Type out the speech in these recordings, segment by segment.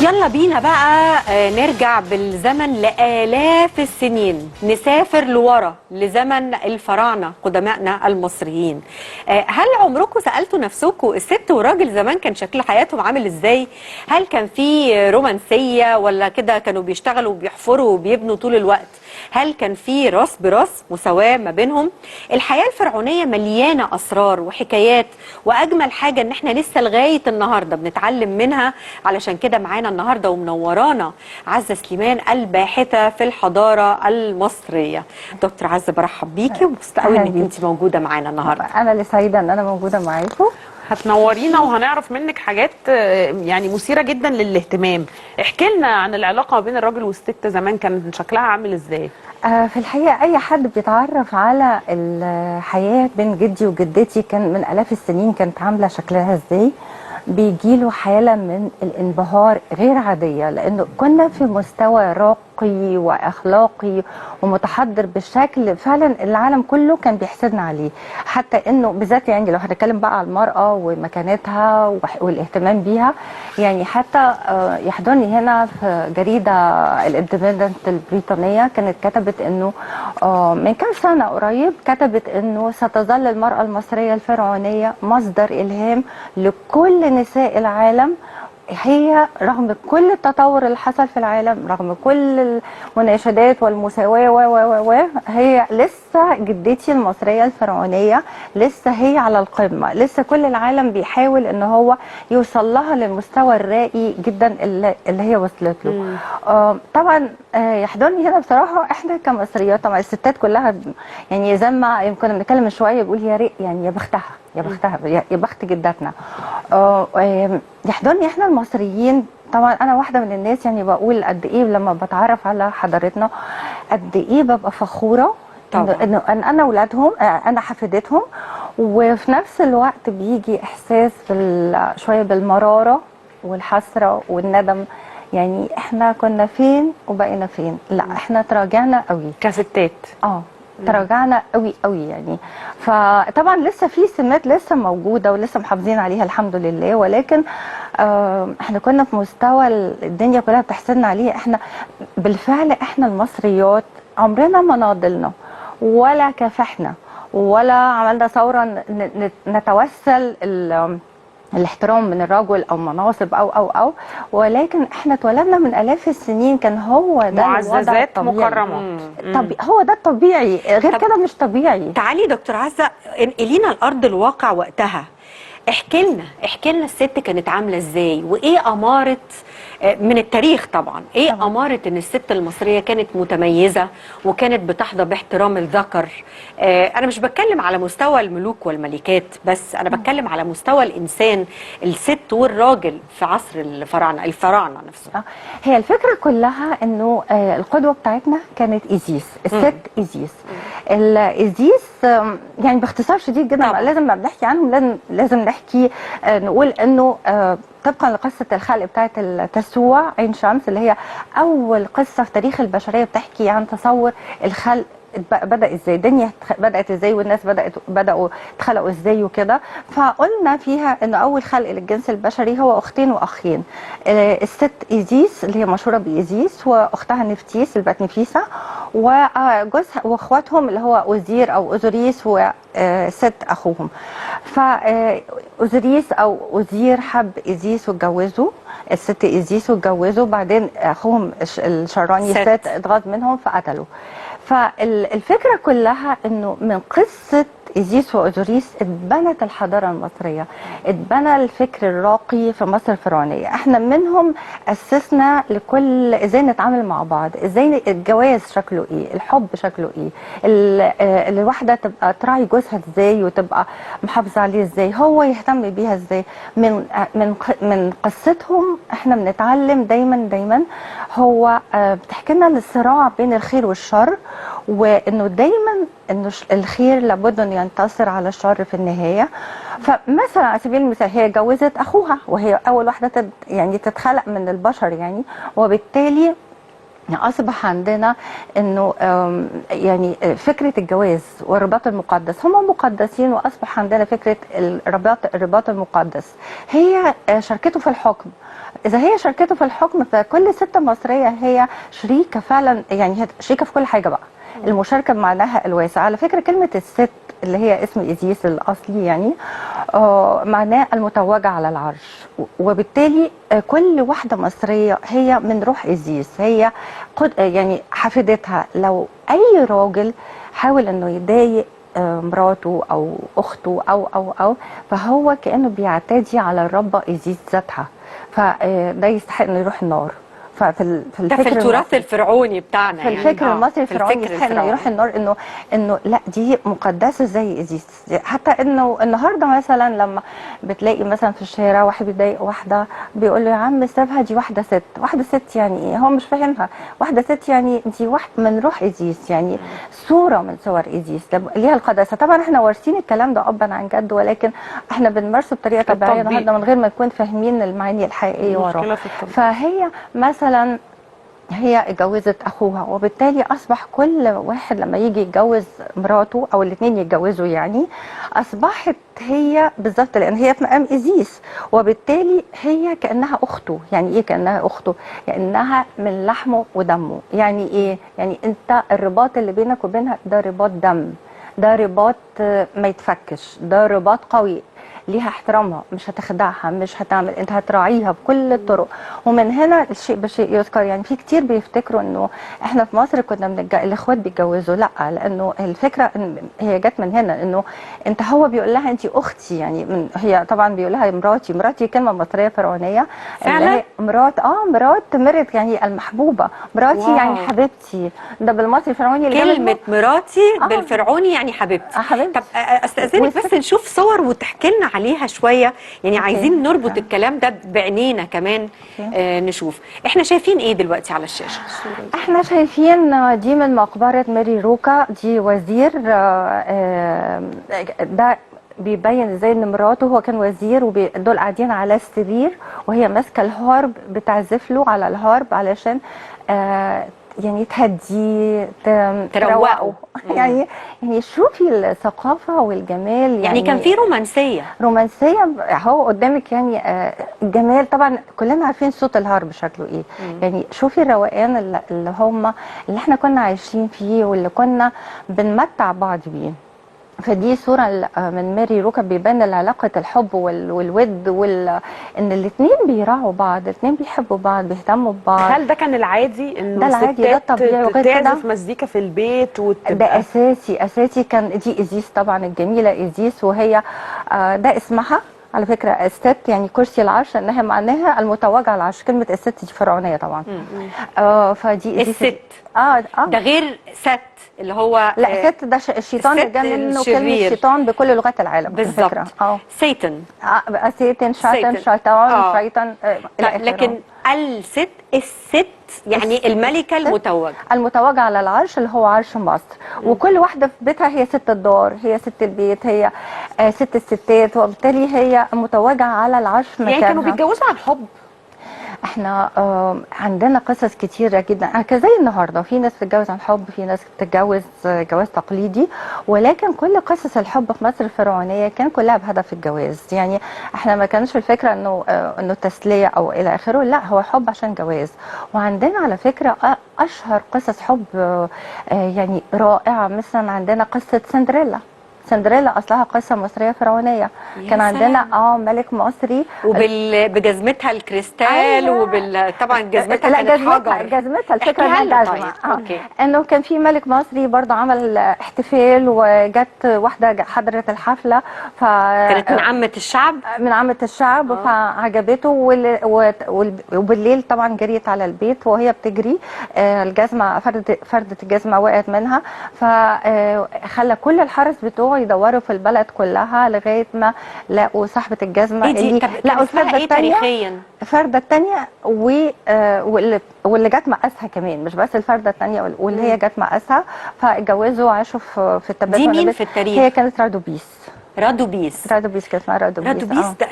يلا بينا بقى نرجع بالزمن لآلاف السنين، نسافر لورا لزمن الفراعنة قدمائنا المصريين. هل عمركم سألتوا نفسكم الست والراجل زمان كان شكل حياتهم عامل ازاي؟ هل كان في رومانسية ولا كده كانوا بيشتغلوا وبيحفروا وبيبنوا طول الوقت؟ هل كان في راس براس مساواة ما بينهم؟ الحياة الفرعونية مليانة أسرار وحكايات، وأجمل حاجة إن احنا لسه لغاية النهاردة بنتعلم منها. علشان كده معانا النهاردة ومنورانا عزة سليمان الباحثة في الحضارة المصرية. دكتور عزة برحب بيكي ومبسوطة قوي إنك أنت موجودة معانا النهاردة. أنا اللي سعيدة إن أنا موجودة معاكم. هتنورينا وهنعرف منك حاجات يعني مثيرة جدا للاهتمام. احكي لنا عن العلاقة بين الراجل والست زمان كان شكلها عامل ازاي؟ في الحقيقة أي حد بيتعرف على الحياة بين جدي وجدتي كان من آلاف السنين كانت عاملة شكلها ازاي، بيجيله حالة من الانبهار غير عادية، لأنه كنا في مستوى راقي وأخلاقي ومتحضر بالشكل فعلا العالم كله كان بيحسدنا عليه. حتى انه بالذات يعني لو هنتكلم بقى على المرأة ومكانتها والاهتمام بيها، يعني حتى يحضرني هنا في جريدة الاندبندنت البريطانية كانت كتبت انه من كام سنة قريب كتبت انه ستظل المرأة المصرية الفرعونية مصدر إلهام لكل نساء العالم. هي رغم كل التطور اللي حصل في العالم، رغم كل المناشدات والمساواة و هي لسه جدتي المصرية الفرعونية لسه هي على القمة، لسه كل العالم بيحاول ان هو يوصل لها للمستوى الراقي جدا اللي هي وصلت له. طبعا يحضرني هنا بصراحة احنا كمصريات، طبعا الستات كلها يعني زي ما كنا بنتكلم من شوية بيقول يا ريت يعني يا بختها يا بختها يا بخت جداتنا. يحضرني احنا المصريين، طبعا انا واحده من الناس يعني بقول قد ايه لما بتعرف على حضارتنا قد ايه ببقى فخوره انه انا اولادهم، انا حفيدتهم، وفي نفس الوقت بيجي احساس شويه بالمراره والحسره والندم. يعني احنا كنا فين وبقينا فين؟ لا احنا تراجعنا قوي كستات. تراجعنا قوي قوي يعني. فطبعا لسه في سمات لسه موجوده ولسه محافظين عليها الحمد لله، ولكن احنا كنا في مستوى الدنيا كلها بتحسدنا عليه. احنا بالفعل احنا المصريات عمرنا ما ناضلنا ولا كافحنا ولا عملنا ثوره نتوسل الاحترام من الرجل او مناصب او ولكن احنا اتولدنا من الاف السنين كان هو ده معززات مكرمات. هو ده الطبيعي، غير كده مش طبيعي. تعالي دكتور عزة انقلينا الارض الواقع وقتها. احكي لنا الست كانت عامله ازاي، وايه اماره من التاريخ طبعا ايه اماره ان الست المصريه كانت متميزه وكانت بتحظى باحترام الذكر. انا مش بتكلم على مستوى الملوك والملكات بس، انا بتكلم على مستوى الانسان، الست والراجل في عصر الفراعنه نفسهم. هي الفكره كلها انه القدوه بتاعتنا كانت ايزيس، الست ايزيس. الايزيس يعني باختصار شديد جدا طبعا. لازم ما بنحكي عنهم لازم نحكي نقول انه طبقا لقصه الخلق بتاعت التسوع عين شمس اللي هي اول قصه في تاريخ البشريه بتحكي عن تصور الخلق بدأ ازاي، الدنيا بدأت ازاي، والناس بدأوا اتخلقوا ازاي وكده. فقلنا فيها ان اول خلق للجنس البشري هو اختين واخين، الست ايزيس اللي هي مشهوره بايزيس واختها نفتيس اللي بقت نفيسه، وجوزها واخواتهم اللي هو اوزير او اوزوريس وست اخوهم. فاوزوريس او اوزير حب ايزيس واتجوزوا الست ايزيس واتجوزوا، بعدين اخوهم الشراني ست اتغاظ منهم فقتلوا. فالفكرة كلها انه من قصة ايزيس واوزوريس اتبنت الحضارة المصرية، اتبنى الفكر الراقي في مصر الفرعونية. احنا منهم اسسنا لكل ازاي نتعامل مع بعض، ازاي الجواز شكله ايه، الحب شكله ايه، الواحدة تبقى تراعي جوزها ازاي وتبقى محافظة عليه ازاي، هو يهتم بيها ازاي. من قصتهم احنا بنتعلم دايما. هو بتحكي لنا الصراع بين الخير والشر، وانه دايما انه الخير لابد ان ينتصر على الشر في النهايه. فمثلا على سبيل المثال هي جوزت اخوها وهي اول واحده يعني تتخلق من البشر يعني، وبالتالي اصبح عندنا انه يعني فكره الجواز والرباط المقدس هم مقدسين، واصبح عندنا فكره الرباط المقدس هي شركته في الحكم. اذا هي شركته في الحكم فكل ست مصريه هي شريكه فعلا، يعني هي شريكه في كل حاجه بقى. المشاركه بمعناها الواسع. على فكره كلمه الست اللي هي اسم إيزيس الاصلي يعني معناه المتوجه على العرش، وبالتالي كل واحده مصريه هي من روح إيزيس، هي يعني حفيدتها. لو اي راجل حاول انه يضايق مراته او اخته او فهو كانه بيعتدي على الربه إيزيس ذاتها، فده يستحق انه يروح النار. ففي ده في التراث الفرعوني بتاعنا، في الفكر المصري الفرعوني يستحق انه يروح النار، انه لا دي مقدسه زي إيزيس. حتى انه النهارده مثلا لما بتلاقي مثلا في الشارع واحد بيضايق واحده بيقول له يا عم سيبها، دي واحده ست. واحده ست يعني ايه؟ هو مش فاهمها. واحده ست يعني دي واحد من روح إيزيس، يعني صوره من صور إيزيس ليها القداسه. طبعا احنا وارثين الكلام ده ابا عن جد، ولكن احنا بنمارسه بطريقه طبيعيه النهارده من غير ما نكون فاهمين المعاني الحقيقيه وراه. فهي مثلا هي اتجوزت اخوها، وبالتالي اصبح كل واحد لما يجي يتجوز مراته او الاثنين يتجوزوا يعني اصبحت هي بالظبط، لان هي في مقام إيزيس، وبالتالي هي كانها اخته. يعني ايه كانها اخته؟ كانها من لحمه ودمه. يعني ايه؟ يعني انت الرباط اللي بينك وبينها ده رباط دم، ده رباط ما يتفكش، ده رباط قوي، ليها احترامها، مش هتخدعها، مش هتعمل، انت هتراعيها بكل الطرق. ومن هنا الشيء بشيء يذكر. يعني في كتير بيفتكروا انه احنا في مصر كنا الاخوات بيتجوزوا، لا، لانه الفكره إن هي جت من هنا، انه انت هو بيقول لها انت اختي، يعني هي طبعا بيقول لها مراتي. مراتي كلمه مصريه فرعونيه فعلا. مرات مرات يعني المحبوبه، مراتي واو. يعني حبيبتي، ده بالمصري الفرعوني. كلمه مراتي بالفرعوني يعني حبيبتي. حبيبتي. طب استاذنك بس نشوف صور وتحكي لنا عليها شويه، يعني عايزين نربط الكلام ده بعينينا كمان. نشوف احنا شايفين ايه دلوقتي على الشاشه. احنا شايفين دي من مقبره ماري روكا، دي وزير. ده بيبين ازاي ان مراته، هو كان وزير ودول قاعدين على السرير وهي ماسكه الهارب بتعزف له على الهارب علشان يعني تهديه تروقه. يعني شوفي الثقافه والجمال. يعني كان في رومانسيه اهو قدامك. يعني الجمال طبعا كلنا عارفين صوت الهارب شكله ايه. يعني شوفي الروقان اللي احنا كنا عايشين فيه واللي كنا بنمتع بعض بيه. فدي صورة من ماري روكا بيبان علاقة الحب والود ان الاثنين بيراعوا بعض، الاثنين بيحبوا بعض، بيهتموا ببعض. هل ده كان العادي انه الستات تعزف مزيكا في البيت ده اساسي. كان دي إيزيس طبعا الجميلة إيزيس، وهي ده اسمها على فكرة الست، يعني كرسي العرش، انها معناها المتوجه على العرش. كلمة الست دي فرعونية طبعا. فدي الست ده غير ست اللي هو لا ست ده الشيطان اللي جاء منه كلمة شيطان بكل لغات العالم بالظبط. سيتن سيتن شيطان لكن الست يعني الملكة المتوجة على العرش اللي هو عرش مصر. وكل واحدة في بيتها هي ست الدار، هي ست البيت، هي ست الستات، وبالتالي هي متوجة على العرش مكانها. يعني كانوا بيتجوزوا عن حب. احنا عندنا قصص كتيرة جدا زي النهاردة. في ناس بتتجوز عن حب، في ناس بتتجوز جواز تقليدي، ولكن كل قصص الحب في مصر الفرعونية كان كلها بهدف الجواز. يعني احنا ما كانش الفكرة انه تسلية او الى اخره، لا، هو حب عشان جواز. وعندنا على فكرة اشهر قصص حب يعني رائعة. مثلا عندنا قصة سندريلا اصلها قصه مصريه فرعونيه. كان عندنا ملك مصري بجزمتها الكريستال. طبعا جزمتها كانت حجر. جزمتها الفكره انها جزمه. انه كان في ملك مصري برضه عمل احتفال، وجت واحده حضرت الحفله، كانت من عامه الشعب فعجبته. وبالليل طبعا جريت على البيت وهي بتجري، الجزمه فردة الجزمه وقعت منها، فخلى كل الحرس بتوعه يدوروا في البلد كلها لغايه ما لقوا صاحبه الجزمه. اللي لقوا الفرده الثانيه، الفرده الثانيه واللي جت مقاسها كمان، مش بس الفرده الثانيه واللي هي جت مقاسها. فاتجوزوا وعاشوا في التبات. دي مين في التاريخ؟ هي كانت رادوبيس. رادوبيس. رادوبيس كان اسمها رادوبيس. رادوبيس ده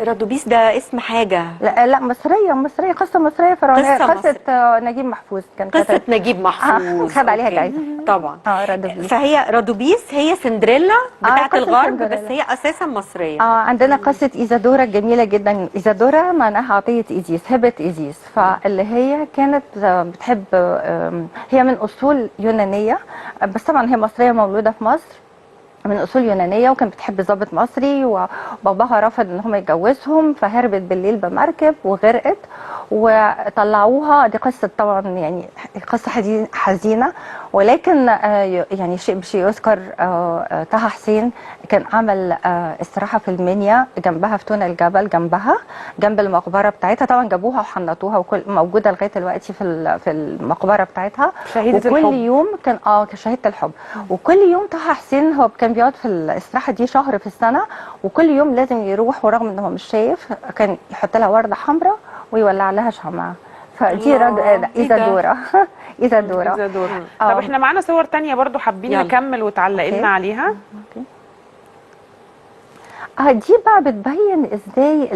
رادوبيس ده اسم حاجه. لا لا، مصريه، قصه مصريه فرعونيه، قصه نجيب محفوظ. كان قصه نجيب محفوظ. خد عليها جايزه طبعا. رادوبيس. فهي رادوبيس هي سندريلا بتاعت الغرب، سندريلا. بس هي اساسا مصريه. عندنا قصه ايزادورا الجميله جدا. ايزادورا معناها عطيه ايزيس، هبه ايزيس. فاللي هي كانت بتحب، هي من اصول يونانيه، بس طبعا هي مصريه مولوده في مصر، من اصول يونانيه، وكانت بتحب ضابط مصري، وباباها رفض ان هم يتجوزهم، فهربت بالليل بمركب وغرقت، وطلعوها. دي قصه طبعا يعني قصه حزينه، ولكن يعني شيء بشيء يذكر. طه حسين كان عمل استراحه في المنيا جنبها، في تونة الجبل، جنب المقبره بتاعتها. طبعا جابوها وحنطوها، وكل موجوده لغايه دلوقتي في المقبره بتاعتها. شهيده وكل الحب. يوم كان شهيده الحب. وكل يوم طه حسين هو كان بيقعد في الاستراحه دي شهر في السنه، وكل يوم لازم يروح، ورغم ان هو مش شايف كان يحط لها ورده حمراء ويولع لها شمعة. فدي ايزادورا. ايزادورا. طب احنا معانا صور تانية برضو حابين نكمل وتعلقي لنا عليها. دي بقى بتبين ازاي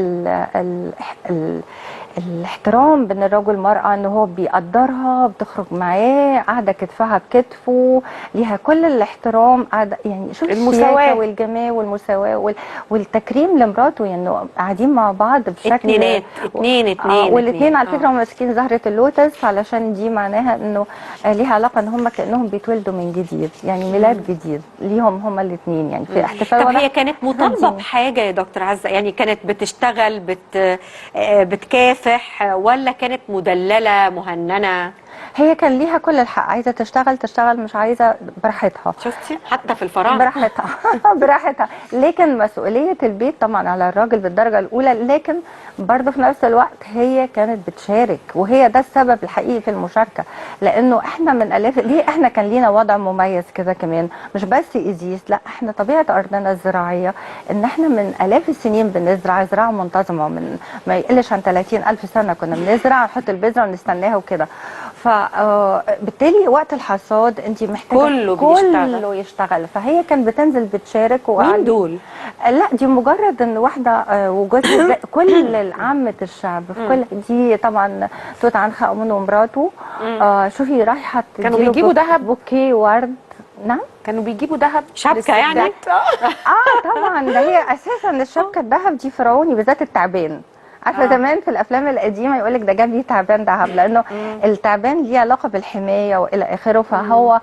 الاحترام بين الرجل والمرأة، ان هو بيقدرها، بتخرج معاه، قاعدة كتفها بكتفه، ليها كل الاحترام، قاعدة يعني شوف المساواة والجمال والمساواة والتكريم لمراته، يعني قاعدين مع بعض بشكل اتنين والاثنين على فكرة هم ماسكين زهرة اللوتس، علشان دي معناها انه ليها علاقة ان هم كأنهم بيتولدوا من جديد، يعني ميلاد جديد ليهم هم الاثنين، يعني في احتفال. طب هي كانت مطالبة بحاجة يا دكتور عزة؟ يعني كانت بتشتغل بتكافح، ولا كانت مدللة مهننة؟ هي كان ليها كل الحق، عايزه تشتغل، مش عايزه براحتها. شفتي حتى في الفراغ براحتها. براحتها. لكن مسؤوليه البيت طبعا على الراجل بالدرجه الاولى، لكن برضه في نفس الوقت هي كانت بتشارك، وهي ده السبب الحقيقي في المشاركه، لانه احنا من الاف ليه احنا كان لينا وضع مميز كده كمان، مش بس ايزيس، لا احنا طبيعه ارضنا الزراعيه ان احنا من الاف السنين بنزرع زراعه منتظمه، من ما يقلش عن 30,000 سنه كنا بنزرع، نحط البذره ونستناها وكده. فبالتالي وقت الحصاد انت محتاجه كله يشتغل، فهي كانت بتنزل بتشارك. مين دول؟ لا دي مجرد ان واحده وجود كل عامه الشعب في كل دي طبعا توت عنخ امون ومراته. شوفي رايحه كانوا بيجيبوا ذهب، بوكيه ورد. نعم كانوا بيجيبوا ذهب، شبكه يعني. طبعا ده هي اساسا الشبكه الذهب دي فرعوني، بالذات التعبان. عارفه زمان في الافلام القديمه يقول لك ده جاب لي تعبان ذهب، لانه التعبان ليه علاقه بالحمايه والى اخره، فهو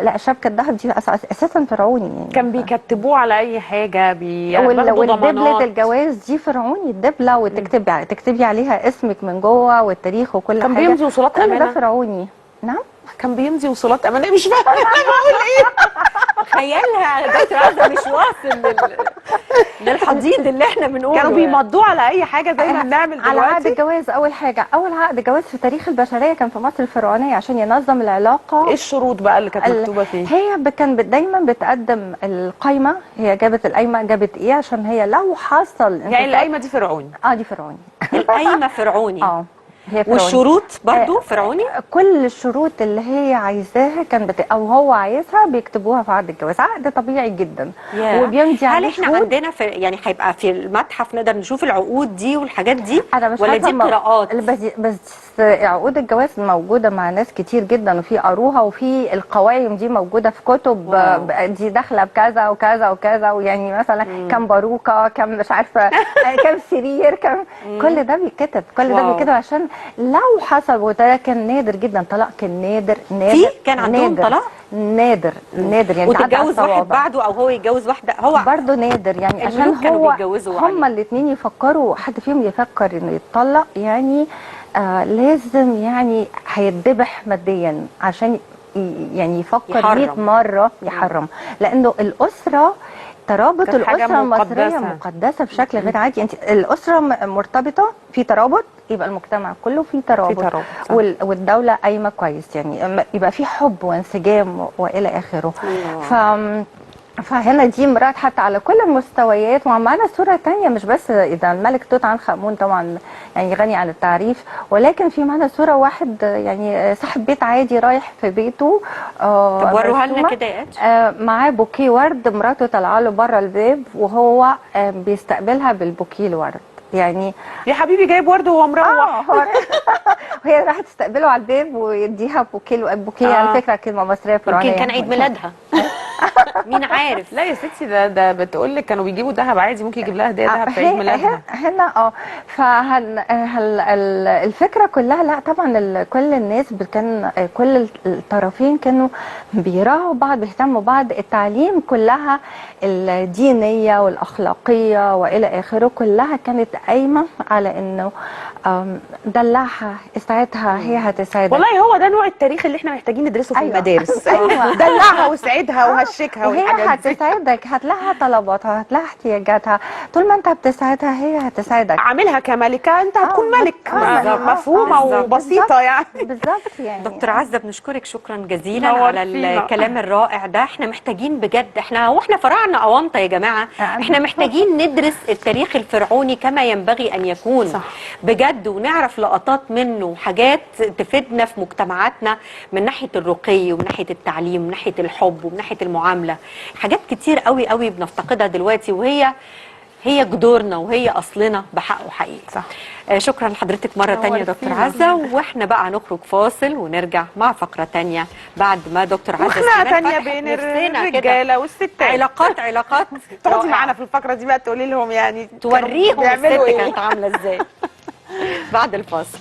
لا شبكه الذهب دي اساسا فرعوني يعني. كان بيكتبوه على اي حاجه، والدبله الجواز دي فرعوني، الدبله، وتكتبي عليها اسمك من جوه والتاريخ وكل حاجه. كان بيمضي وصولات امانه، كل ده فرعوني. نعم كان بيمضي وصولات امانه. مش فاهمه انا بقول ايه. خيالها دكتور عزة مش واصل للحضيض اللي احنا بنقوله. كانوا بيمضوه على اي حاجه زي ما بنعمل دلوقتي. على عقد الجواز. اول عقد جواز في تاريخ البشريه كان في مصر الفرعونيه عشان ينظم العلاقه. ايه الشروط بقى اللي كانت مكتوبه فيه؟ هي كانت دايما بتقدم القايمه، هي جابت القايمه، جابت ايه عشان هي لو حصل يعني القايمه دي فرعوني. دي فرعوني. القايمه فرعوني. هي فرعوني. والشروط برضو فرعوني. كل الشروط اللي هي عايزاها كان او هو عايزها بيكتبوها في عقد الجواز، عقد طبيعي جدا وبيمضي عليه. هل احنا عندنا يعني هيبقى في المتحف نقدر نشوف العقود دي والحاجات دي، ولا دي قراءات؟ بس عقود الجواز موجوده مع ناس كتير جدا، وفي قروها، وفي القوائم دي موجوده في كتب. دي داخله بكذا وكذا وكذا، ويعني مثلا كم باروكه، كم مش عارفه كم سرير، كم كل ده بيتكتب، عشان لو حصل. وده كان نادر جدا، طلاق كان نادر. كان عندهم طلاق نادر يعني، وتتجوز واحد بعده او هو يتجوز واحده، هو برضه نادر يعني، عشان هما الاثنين يفكروا، حد فيهم يفكر انه يتطلق يعني لازم يعني هيتذبح ماديا عشان يعني يفكر 100 مره يحرم، لانه الاسره ترابط الاسره المصريه مقدسه بشكل غير عادي. انت الاسره مرتبطه في ترابط، يبقى المجتمع كله في ترابط. والدوله قايمه كويس، يعني يبقى في حب وانسجام والى اخره. فهنا دي مرات حتى على كل المستويات. ومعنا صورة تانية مش بس إذا الملك توت عنخ آمون طبعا يعني غني عن التعريف، ولكن في معنا صورة واحد يعني صاحب بيت عادي رايح في بيته. طب وروها لنا كده يا معاه بوكيه ورد، مراته طالعه له بره الباب وهو بيستقبلها بالبوكيه الورد. يعني يا حبيبي جايب ورد وهو مروح. وهي راحت تستقبله على الباب ويديها بوكيه. على فكره كلمه مصريه فرعونيه، يمكن كان عيد ميلادها. مين عارف؟ لا يا ستي، ده بتقول لك كانوا بيجيبوا ذهب عادي، ممكن يجيب لها هديه ذهب في عيد ميلادها. هنا الفكره كلها، لا طبعا كل الناس كان كل الطرفين كانوا بيراعوا بعض، بيهتموا بعض. التعليم كلها الدينيه والاخلاقيه والى اخره كلها كانت قايمه على انه دلعها، اسعدها، هي هتسعدك. والله هو ده نوع التاريخ اللي احنا محتاجين ندرسه في المدارس. أيوة. دلعها وسعدها وهشكها وهي هتسعدك، هتلاقيها طلباتها، هتلاقيها احتياجاتها. طول ما انت بتساعدها هي هتسعدك. عاملها كملكه، انت هتكون ملك. مفهومه وبسيطه يعني. بالظبط يعني. دكتور عزة بنشكرك شكرا جزيلا على الكلام الرائع ده. احنا محتاجين بجد، احنا فراعنه اونطه يا جماعه، احنا محتاجين ندرس التاريخ الفرعوني كما ينبغي ان يكون. صح. بجد، ونعرف لقطات منه وحاجات تفيدنا في مجتمعاتنا من ناحيه الرقي ومن ناحيه التعليم ومن ناحيه الحب ومن ناحيه المعامله. حاجات كتير قوي قوي بنفتقدها دلوقتي، وهي جذورنا وهي اصلنا بحقه حقيقي. صح. شكرا لحضرتك مره تانية يا دكتور عزة. واحنا بقى هنخرج فاصل ونرجع مع فقره تانية بعد ما دكتور عزة خناقه تانية بين الرجاله والستات. علاقات تقعدي معانا في الفقره دي بقى تقولي لهم يعني توريهم الست بيعملوا كانت عامله ازاي. بعد الفاصل.